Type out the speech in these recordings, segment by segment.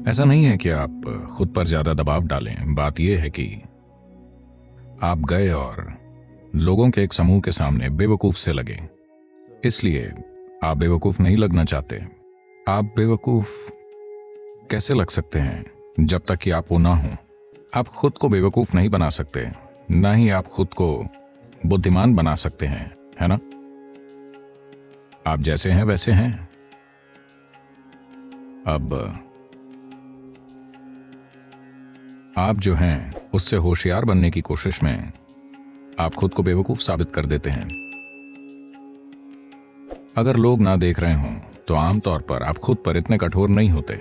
ऐसा नहीं है कि आप खुद पर ज्यादा दबाव डालें। बात यह है कि आप गए और लोगों के एक समूह के सामने बेवकूफ से लगे। इसलिए आप बेवकूफ नहीं लगना चाहते। आप बेवकूफ कैसे लग सकते हैं जब तक कि आप वो ना हो। आप खुद को बेवकूफ नहीं बना सकते, ना ही आप खुद को बुद्धिमान बना सकते हैं, है ना? आप जैसे हैं वैसे हैं। अब आप जो हैं उससे होशियार बनने की कोशिश में आप खुद को बेवकूफ साबित कर देते हैं। अगर लोग ना देख रहे हों तो आमतौर पर आप खुद पर इतने कठोर नहीं होते।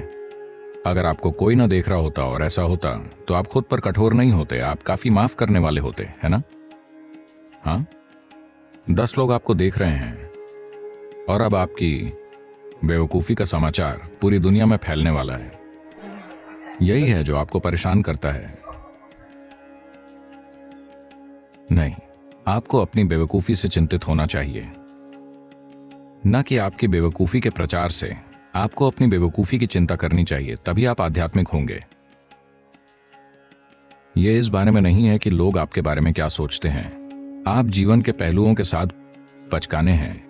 अगर आपको कोई ना देख रहा होता और ऐसा होता तो आप खुद पर कठोर नहीं होते, आप काफी माफ करने वाले होते, है ना? हाँ, 10 लोग आपको देख रहे हैं और अब आपकी बेवकूफी का समाचार पूरी दुनिया में फैलने वाला है। यही है जो आपको परेशान करता है। नहीं, आपको अपनी बेवकूफी से चिंतित होना चाहिए, न कि आपकी बेवकूफी के प्रचार से। आपको अपनी बेवकूफी की चिंता करनी चाहिए, तभी आप आध्यात्मिक होंगे। यह इस बारे में नहीं है कि लोग आपके बारे में क्या सोचते हैं। आप जीवन के पहलुओं के साथ बचकाने हैं,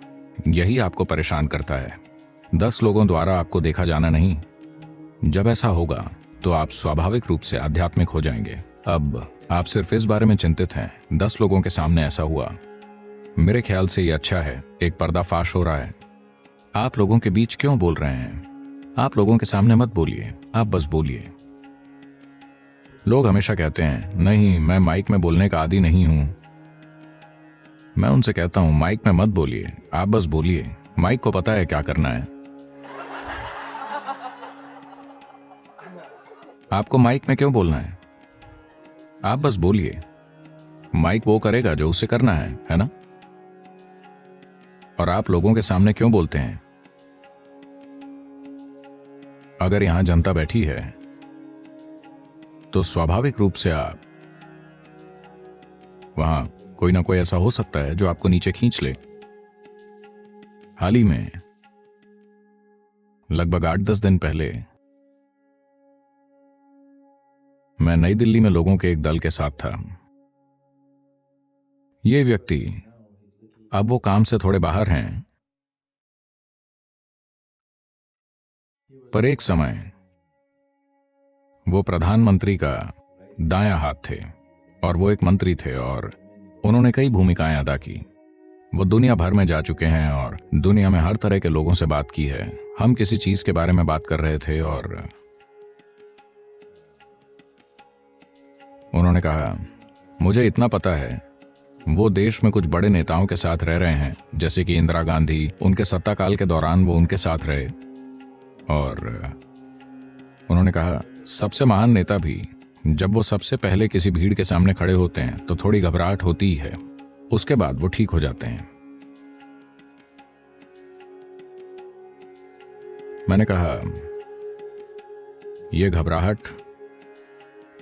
यही आपको परेशान करता है। 10 लोगों द्वारा आपको देखा जाना नहीं। जब ऐसा होगा तो आप स्वाभाविक रूप से आध्यात्मिक हो जाएंगे। अब आप सिर्फ इस बारे में चिंतित हैं, 10 लोगों के सामने ऐसा हुआ। मेरे ख्याल से यह अच्छा है, एक पर्दाफाश हो रहा है। आप लोगों के बीच क्यों बोल रहे हैं? आप लोगों के सामने मत बोलिए, आप बस बोलिए। लोग हमेशा कहते हैं, नहीं, मैं माइक में बोलने का आदी नहीं हूं। मैं उनसे कहता हूं, माइक में मत बोलिए, आप बस बोलिए। माइक को पता है क्या करना है। आपको माइक में क्यों बोलना है? आप बस बोलिए। माइक वो करेगा जो उसे करना है ना? और आप लोगों के सामने क्यों बोलते हैं? अगर यहां जनता बैठी है तो स्वाभाविक रूप से आप वहां कोई ना कोई ऐसा हो सकता है जो आपको नीचे खींच ले। हाल ही में लगभग 8-10 दिन पहले मैं नई दिल्ली में लोगों के एक दल के साथ था। ये व्यक्ति अब वो काम से थोड़े बाहर हैं, पर एक समय वो प्रधानमंत्री का दायां हाथ थे और वो एक मंत्री थे और उन्होंने कई भूमिकाएं अदा की। वो दुनिया भर में जा चुके हैं और दुनिया में हर तरह के लोगों से बात की है। हम किसी चीज के बारे में बात कर रहे थे और उन्होंने कहा, मुझे इतना पता है, वो देश में कुछ बड़े नेताओं के साथ रह रहे हैं, जैसे कि इंदिरा गांधी। उनके सत्ता काल के दौरान वो उनके साथ रहे। और उन्होंने कहा, सबसे महान नेता भी जब वो सबसे पहले किसी भीड़ के सामने खड़े होते हैं तो थोड़ी घबराहट होती ही है, उसके बाद वो ठीक हो जाते हैं। मैंने कहा, यह घबराहट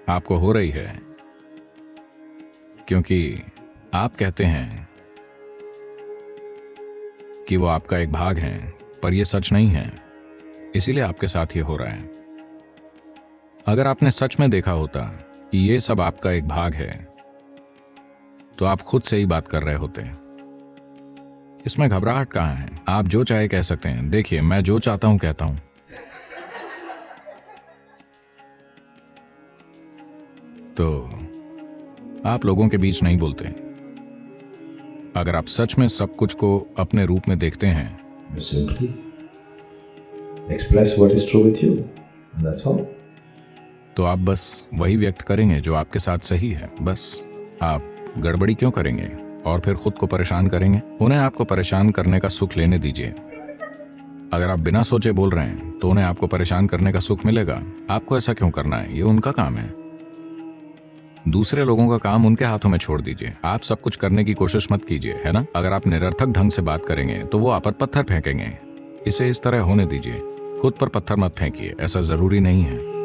आपको हो रही है क्योंकि आप कहते हैं कि वो आपका एक भाग है, पर यह सच नहीं है, इसीलिए आपके साथ ये हो रहा है। अगर आपने सच में देखा होता कि ये सब आपका एक भाग है तो आप खुद से ही बात कर रहे होते। इसमें घबराहट कहां है? आप जो चाहे कह सकते हैं। देखिए, मैं जो चाहता हूं कहता हूं। तो आप लोगों के बीच नहीं बोलते। अगर आप सच में सब कुछ को अपने रूप में देखते हैं, You simply express what is true with you, and that's all. तो आप बस वही व्यक्त करेंगे जो आपके साथ सही है। बस आप गड़बड़ी क्यों करेंगे और फिर खुद को परेशान करेंगे? उन्हें आपको परेशान करने का सुख लेने दीजिए। अगर आप बिना सोचे बोल रहे हैं तो उन्हें आपको परेशान करने का सुख मिलेगा। आपको ऐसा क्यों करना है? ये उनका काम है। दूसरे लोगों का काम उनके हाथों में छोड़ दीजिए। आप सब कुछ करने की कोशिश मत कीजिए, है ना? अगर आप निरर्थक ढंग से बात करेंगे तो वो आप पर पत्थर फेंकेंगे। इसे इस तरह होने दीजिए। खुद पर पत्थर मत फेंकिए, ऐसा जरूरी नहीं है।